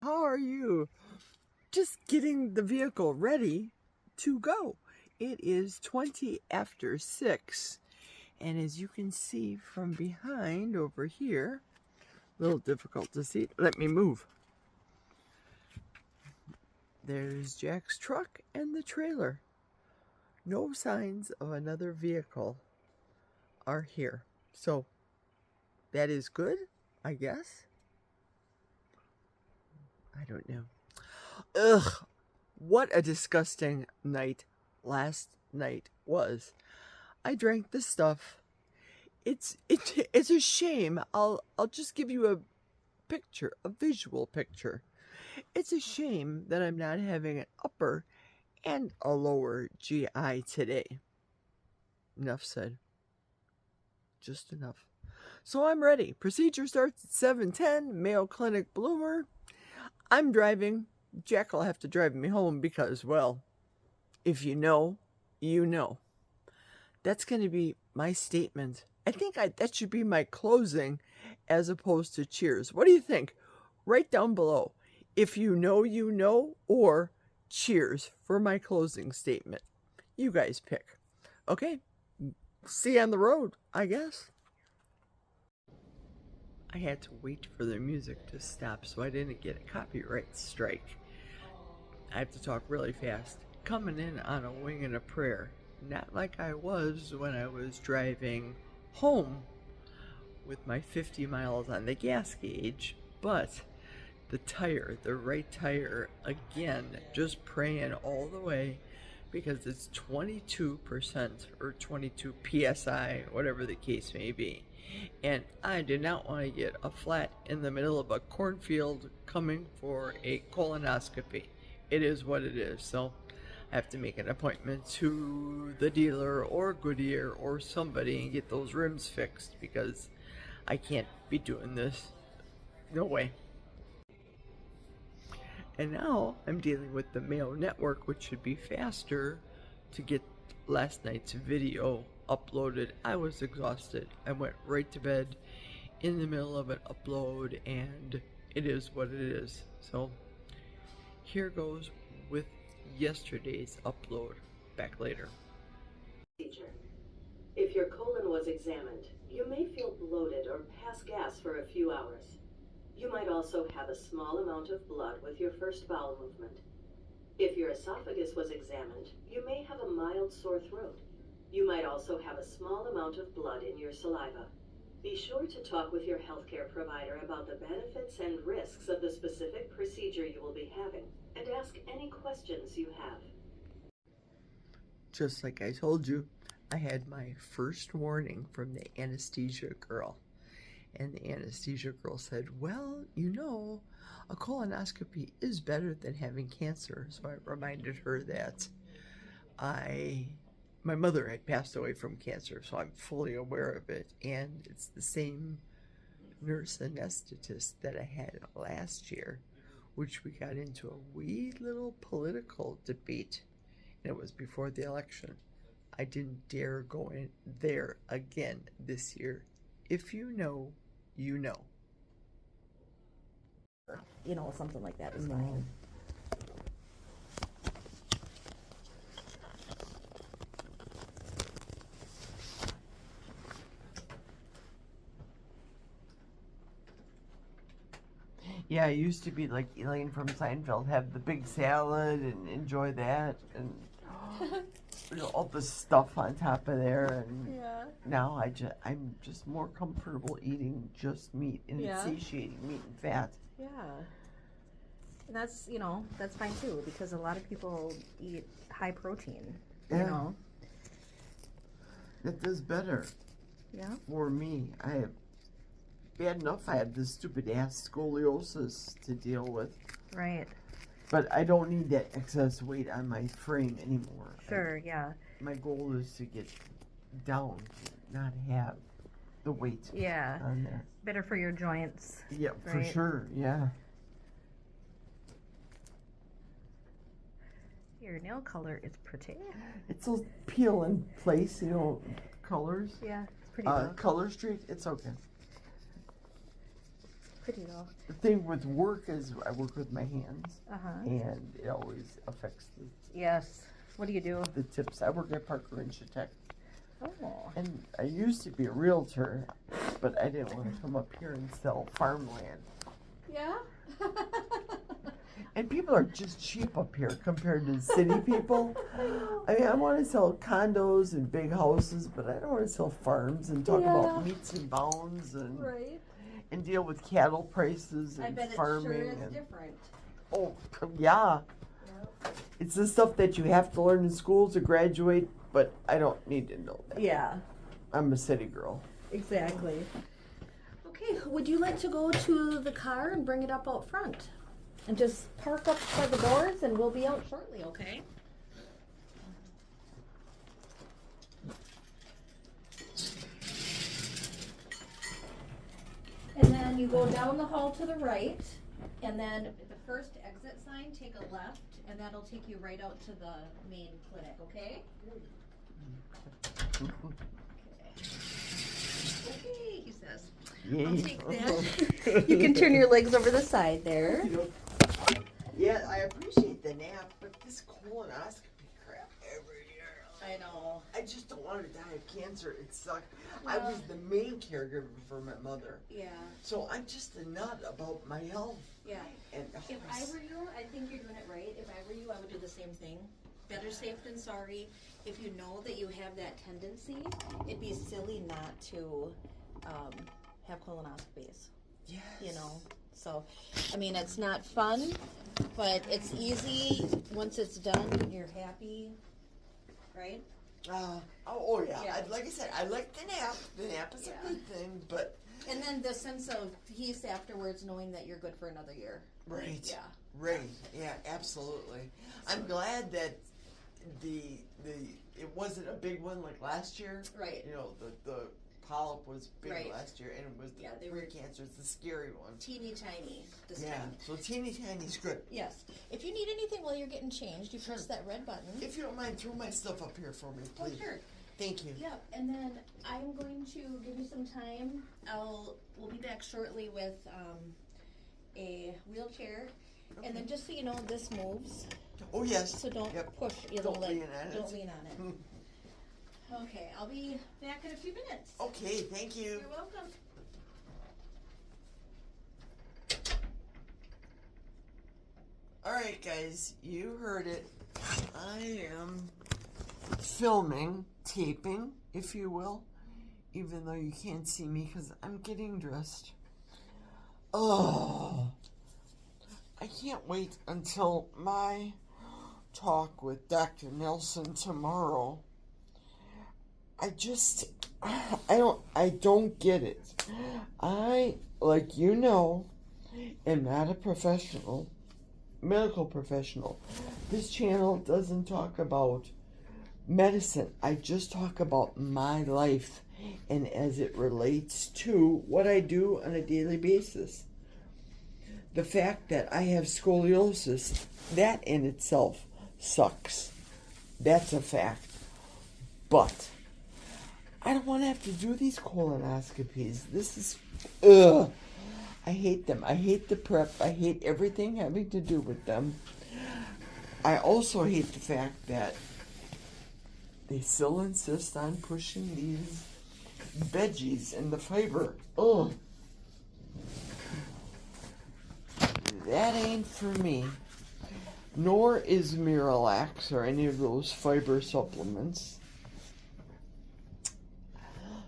How are you? Just getting the vehicle ready to go. It is 20 after 6, and as you can see from behind over here, a little difficult to see. Let me move. There's Jack's truck and the trailer. No signs of another vehicle are here. So that is good, I guess. I don't know. Ugh, what a disgusting night last night was. I drank this stuff. It's a shame. I'll just give you a picture, a visual picture. It's a shame that I'm not having an upper and a lower GI today. Enough said. Just enough. So I'm ready. Procedure starts at 7:10, Mayo Clinic Bloomer. I'm driving. Jack will have to drive me home because, well, if you know, you know. That's going to be my statement. I think that should be my closing as opposed to cheers. What do you think? Write down below. If you know, or cheers for my closing statement. You guys pick. Okay? See you on the road, I guess. I had to wait for the music to stop so I didn't get a copyright strike. I have to talk really fast. Coming in on a wing and a prayer. Not like I was when I was driving home with my 50 miles on the gas gauge, but the right tire, again, just praying all the way because it's 22% or 22 PSI, whatever the case may be. And I did not want to get a flat in the middle of a cornfield coming for a colonoscopy. It is what it is. So I have to make an appointment to the dealer or Goodyear or somebody and get those rims fixed because I can't be doing this. No way. And now I'm dealing with the Mayo Network, which should be faster to get last night's video uploaded. I was exhausted. I went right to bed in the middle of an upload, and it is what it is. So here goes with yesterday's upload. Back later. If your colon was examined, you may feel bloated or pass gas for a few hours. You might also have a small amount of blood with your first bowel movement. If your esophagus was examined, you may have a mild sore throat. You might also have a small amount of blood in your saliva. Be sure to talk with your healthcare provider about the benefits and risks of the specific procedure you will be having, and ask any questions you have. Just like I told you, I had my first warning from the anesthesia girl. And the anesthesia girl said, well, you know, a colonoscopy is better than having cancer. So I reminded her that my mother had passed away from cancer, so I'm fully aware of it. And it's the same nurse anesthetist that I had last year, which we got into a wee little political debate. And it was before the election. I didn't dare go in there again this year. If you know, you know. You know, something like that is fine. Yeah, I used to be like Elaine from Seinfeld, have the big salad and enjoy that, and all the stuff on top of there, and Yeah. now I'm just more comfortable eating just meat, and it's satiating meat and fat. Yeah. And that's, you know, that's fine too, because a lot of people eat high protein, you know. It does better. Yeah. For me, I have bad enough. I have this stupid ass scoliosis to deal with. Right. But I don't need that excess weight on my frame anymore. Sure, yeah. My goal is to get down, not have the weight on there. Better for your joints. Yeah, right? for sure, yeah. Your nail color is pretty. It's a peel in place, you know, colors. Yeah, it's pretty dark. Color Street, it's okay. pretty though. The thing with work is I work with my hands, Uh-huh. and it always affects Yes. What do you do? the tips. I work at Parker Insurtech, Oh. and I used to be a realtor, but I didn't want to come up here and sell farmland. Yeah? And people are just cheap up here compared to city people. I mean, I want to sell condos and big houses, but I don't want to sell farms and talk about meats and bounds and Right. and deal with cattle prices I and bet it farming. sure is and, different. oh, yeah. Yep. It's the stuff that you have to learn in school to graduate, but I don't need to know that. Yeah, I'm a city girl. exactly. Okay, would you like to go to the car and bring it up out front? And just park up by the doors and we'll be out shortly, okay? And then you go down the hall to the right, and then the first exit sign, take a left, and that'll take you right out to the main clinic, okay? Okay, he says. I'll Yay. take that. You can turn your legs over the side there. Yeah, I appreciate the nap, but this colonoscopy crap every year. I know. I just don't want to die of cancer. It sucks. I was the main caregiver for my mother. Yeah. So I'm just a nut about my health. Yeah. And If I were you, I think you're doing it right. If I were you, I would do the same thing. Better safe than sorry. If you know that you have that tendency, it'd be silly not to have colonoscopies. yes. You know. So, I mean, it's not fun, but it's easy. Once it's done, you're happy, right? Oh yeah. Yeah. Like I said, I like the nap. The nap is a good thing, but And then the sense of peace afterwards, knowing that you're good for another year. right. Yeah. Right. Yeah. Absolutely. I'm glad that it wasn't a big one like last year. Right. You know, the polyp was big Right. last year, and it was Yeah, they the were precancer. It's the scary one. Teeny tiny this Yeah. time. So teeny tiny's good. Yes. If you need anything while you're getting changed, you press that red button. If you don't mind, throw my stuff up here for me, Oh, please. sure. Thank you. Yep. And then I'm going to give you some time. We'll be back shortly with a wheelchair. Okay. And then just so you know, this moves. Oh yes. So don't Yep. push. Don't lean on it. Don't lean on it. Okay, I'll be back in a few minutes. Okay. Thank you. You're welcome. All right, guys. You heard it. I am filming, taping, if you will, even though you can't see me because I'm getting dressed. Oh, I can't wait until my talk with Dr. Nelson tomorrow. I don't get it. I, like you know, am not a professional, medical professional. This channel doesn't talk about medicine. I just talk about my life and as it relates to what I do on a daily basis. The fact that I have scoliosis, that in itself sucks. That's a fact. But I don't want to have to do these colonoscopies. This is, ugh. I hate them. I hate the prep. I hate everything having to do with them. I also hate the fact that they still insist on pushing these veggies and the fiber. Ugh. That ain't for me. Nor is Miralax or any of those fiber supplements.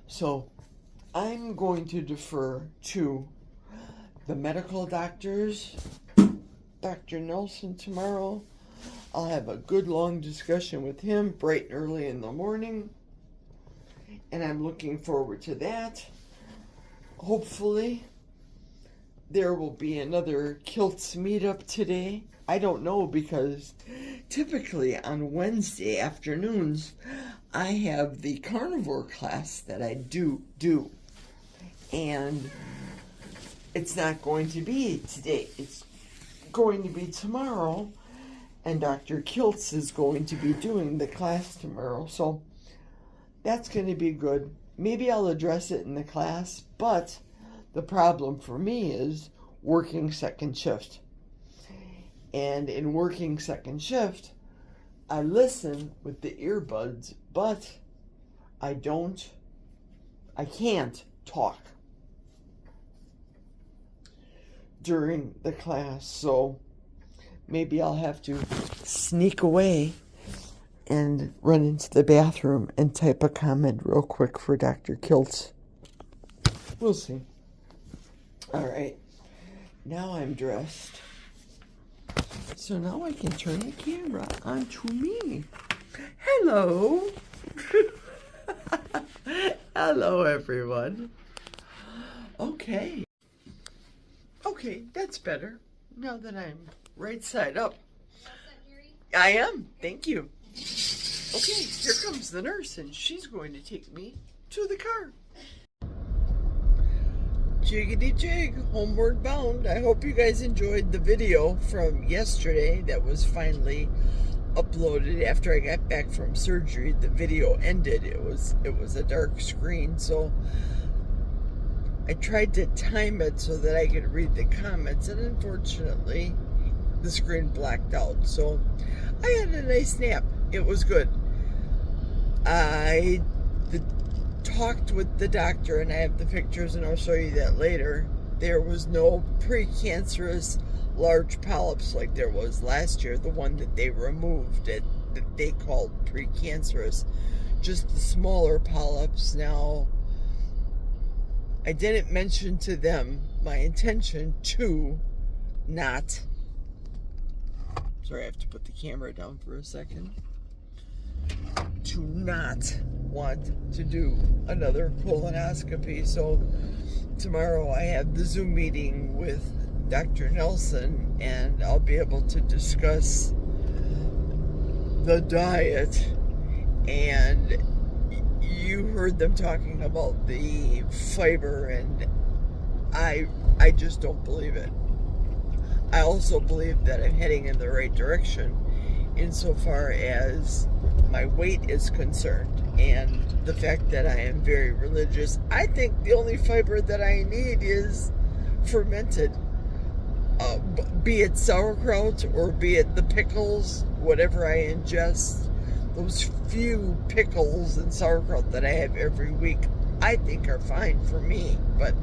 So I'm going to defer to the medical doctors, Dr. Nelson, tomorrow. I'll have a good long discussion with him bright and early in the morning. And I'm looking forward to that. Hopefully, there will be another Kilts meetup today. I don't know, because typically on Wednesday afternoons, I have the carnivore class that I do. And it's not going to be today. It's going to be tomorrow. And Dr. Kilts is going to be doing the class tomorrow. So that's going to be good. Maybe I'll address it in the class, but The problem for me is working second shift. And in working second shift, I listen with the earbuds, but I can't talk during the class. So maybe I'll have to sneak away and run into the bathroom and type a comment real quick for Dr. Kiltz. We'll see. All right. Now I'm dressed. So now I can turn the camera onto me. Hello. Hello, everyone. Okay. Okay, that's better. Now that I'm right side up. I am. Thank you. Okay, here comes the nurse, and she's going to take me to the car. Jiggity jig, homeward bound. I hope you guys enjoyed the video from yesterday that was finally uploaded after I got back from surgery. The video ended. It was a dark screen, so I tried to time it so that I could read the comments, and unfortunately the screen blacked out. So I had a nice nap. It was good. I talked with the doctor, and I have the pictures, and I'll show you that later. There was no precancerous large polyps like there was last year, the one that they removed that they called precancerous. Just the smaller polyps. Now, I didn't mention to them my intention to not, sorry, I have to put the camera down for a second, to not want to do another colonoscopy. So tomorrow I have the Zoom meeting with Dr. Nelson, and I'll be able to discuss the diet. And you heard them talking about the fiber, and I just don't believe it. I also believe that I'm heading in the right direction insofar as my weight is concerned, and the fact that I am very religious. I think the only fiber that I need is fermented, be it sauerkraut or be it the pickles, whatever I ingest. Those few pickles and sauerkraut that I have every week, I think are fine for me. But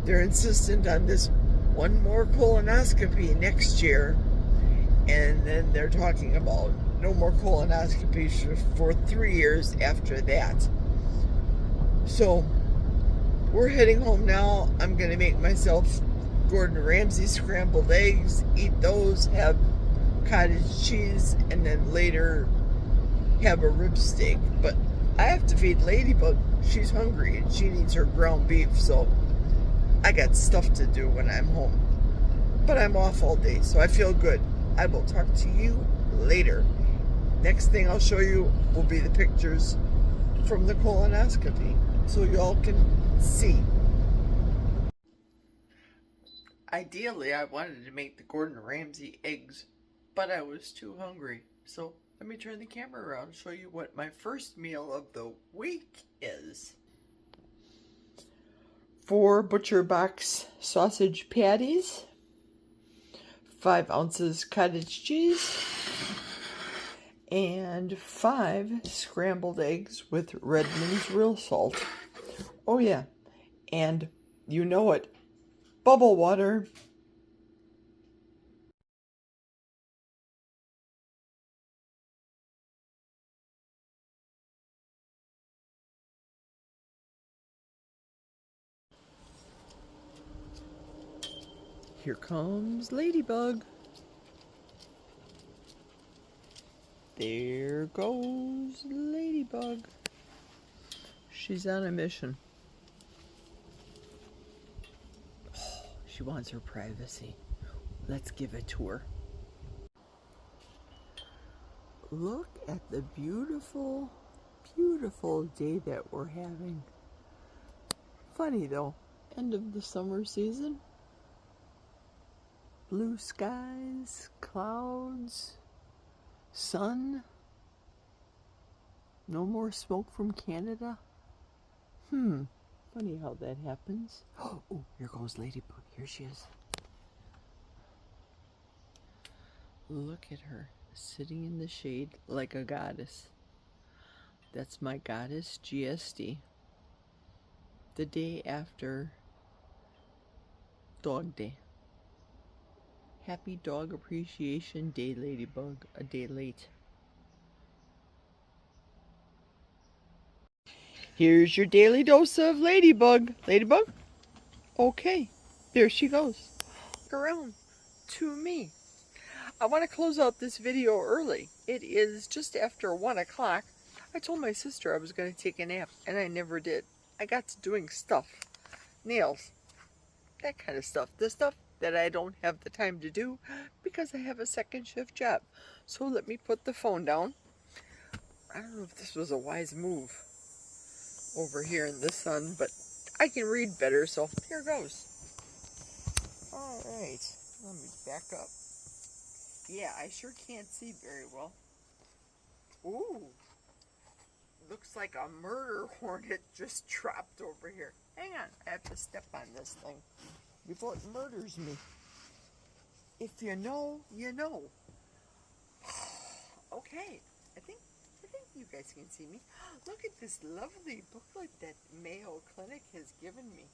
they're insistent on this one more colonoscopy next year, and then they're talking about no more colonoscopies for 3 years after that. So we're heading home now. I'm going to make myself Gordon Ramsay scrambled eggs, eat those, have cottage cheese, and then later have a rib steak. But I have to feed Ladybug. She's hungry and she needs her ground beef, so I got stuff to do when I'm home. But I'm off all day, so I feel good. I will talk to you later. Next thing I'll show you will be the pictures from the colonoscopy, so y'all can see. Ideally, I wanted to make the Gordon Ramsay eggs, but I was too hungry. So let me turn the camera around and show you what my first meal of the week is. 4 butcher box sausage patties, 5 ounces cottage cheese, and 5 scrambled eggs with Redmond's real salt. Oh yeah, and you know it, bubble water. Here comes Ladybug. There goes Ladybug. She's on a mission. Oh, she wants her privacy. Let's give it to her. Look at the beautiful, beautiful day that we're having. Funny though, end of the summer season. Blue skies, clouds, sun. No more smoke from Canada. Funny how that happens. Oh, here goes Ladybug. Here she is. Look at her, sitting in the shade like a goddess. That's my goddess GSD. The day after Dog Day. Happy Dog Appreciation Day, Ladybug. A day late. Here's your daily dose of Ladybug. Ladybug? Okay, there she goes. Look around to me. I want to close out this video early. It is just after 1 o'clock. I told my sister I was going to take a nap, and I never did. I got to doing stuff. Nails. That kind of stuff. The stuff that I don't have the time to do because I have a second shift job. So let me put the phone down. I don't know if this was a wise move over here in the sun, but I can read better, so here goes. Alright, let me back up. Yeah, I sure can't see very well. Ooh, looks like a murder hornet just dropped over here. Hang on, I have to step on this thing before it murders me. If you know, you know. Okay, I think you guys can see me. Look at this lovely booklet that Mayo Clinic has given me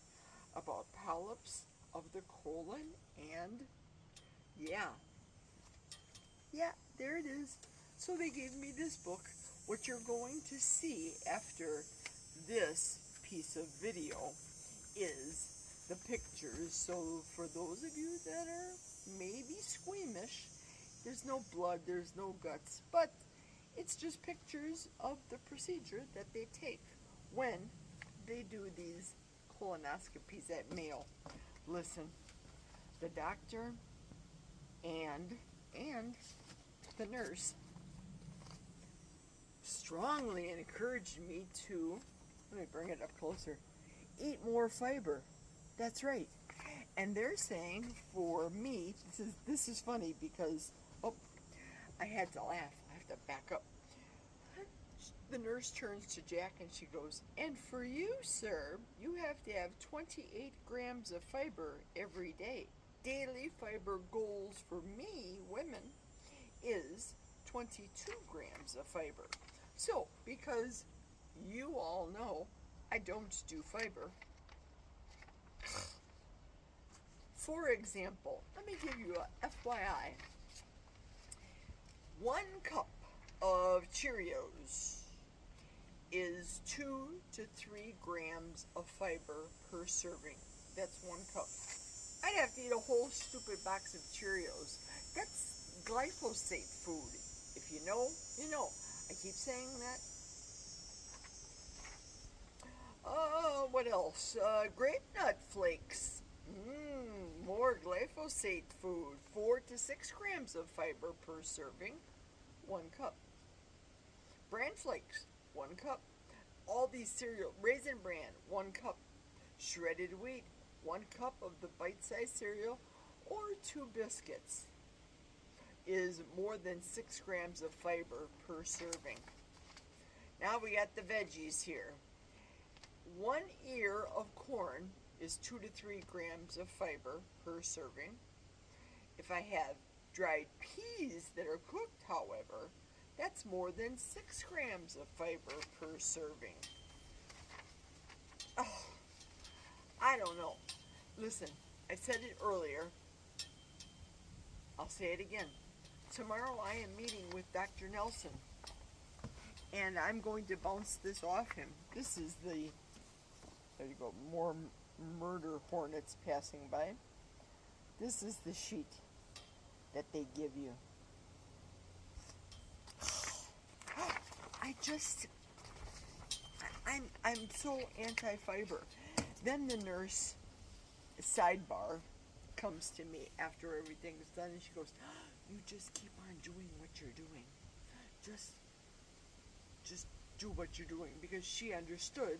about polyps of the colon, and yeah, there it is. So they gave me this book. What you're going to see after this piece of video is the pictures. So for those of you that are maybe squeamish, there's no blood, there's no guts, but it's just pictures of the procedure that they take when they do these colonoscopies at Mayo. Listen, the doctor and the nurse strongly encouraged me to, let me bring it up closer, eat more fiber. That's right. And they're saying for me, this is funny because, oh, I had to laugh. I have to back up. The nurse turns to Jack and she goes, and for you, sir, you have to have 28 grams of fiber every day. Daily fiber goals for me, women, is 22 grams of fiber. So, because you all know I don't do fiber, for example, let me give you a FYI. 1 cup of Cheerios is 2 to 3 grams of fiber per serving. That's 1 cup. I'd have to eat a whole stupid box of Cheerios. That's glyphosate food. If you know, you know. I keep saying that. What else? Grape nut flakes. More glyphosate food. 4 to 6 grams of fiber per serving. 1 cup. Bran flakes. 1 cup. All these cereal. Raisin Bran. 1 cup. Shredded wheat. 1 cup of the bite-sized cereal. Or 2 biscuits is more than 6 grams of fiber per serving. Now we got the veggies here. 1 ear of corn is 2 to 3 grams of fiber per serving. If I have dried peas that are cooked, however, that's more than 6 grams of fiber per serving. Oh, I don't know. Listen, I said it earlier. I'll say it again. Tomorrow I am meeting with Dr. Nelson, and I'm going to bounce this off him. This is the, there you go, more murder hornets passing by. This is the sheet that they give you. I'm so anti-fiber. Then the nurse, sidebar, comes to me after everything's done, and she goes, you just keep on doing what you're doing. Just do what you're doing. Because she understood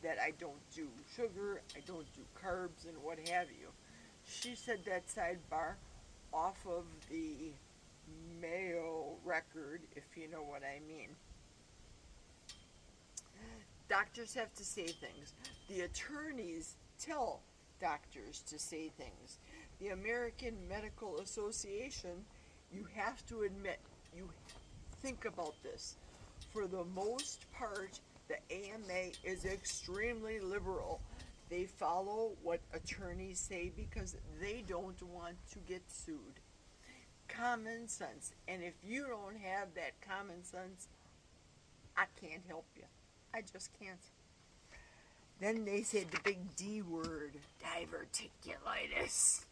that I don't do sugar, I don't do carbs, and what have you. She said that sidebar off of the Mayo record, if you know what I mean. Doctors have to say things. The attorneys tell doctors to say things. The American Medical Association, you have to admit, you think about this. For the most part, the AMA is extremely liberal. They follow what attorneys say because they don't want to get sued. Common sense. And if you don't have that common sense, I can't help you. I just can't. Then they said the big D word, diverticulitis.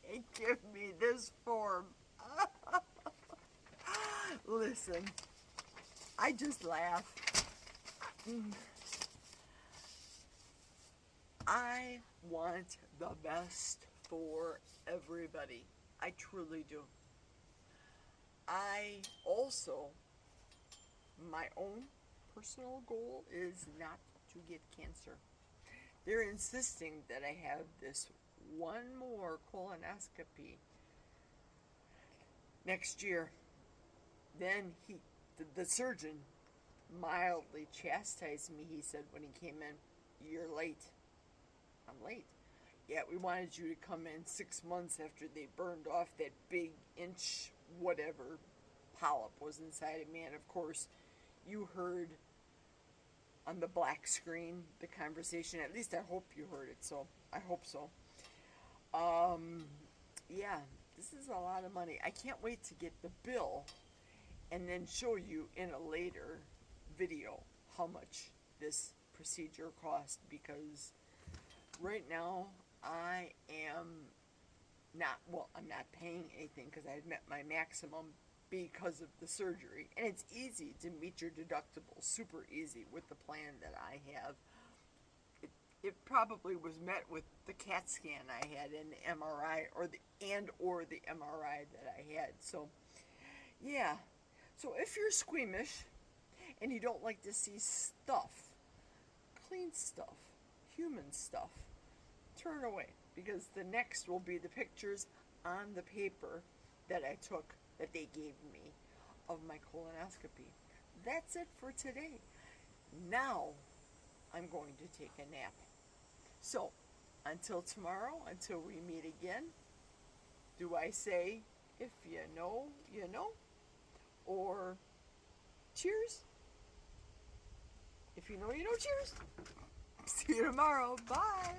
They give me this form. Listen, I just laugh. I want the best for everybody. I truly do. I also, my own personal goal is not to get cancer. They're insisting that I have this one more colonoscopy next year. Then the surgeon mildly chastised me. He said when he came in, "You're late." I'm late. Yeah, we wanted you to come in 6 months after they burned off that big inch whatever polyp was inside of me. And of course, you heard on the black screen the conversation. At least I hope you heard it. So I hope so. Yeah, this is a lot of money. I can't wait to get the bill and then show you in a later video how much this procedure cost, because right now I am I'm not paying anything because I've met my maximum because of the surgery. And it's easy to meet your deductible, super easy with the plan that I have. It probably was met with the CAT scan I had and the MRI or the MRI that I had. So, yeah. So if you're squeamish and you don't like to see stuff, clean stuff, human stuff, turn away, because the next will be the pictures on the paper that I took, that they gave me, of my colonoscopy. That's it for today. Now I'm going to take a nap. So until tomorrow, until we meet again, do I say, if you know, you know? Or cheers? If you know, you know, cheers. See you tomorrow. Bye.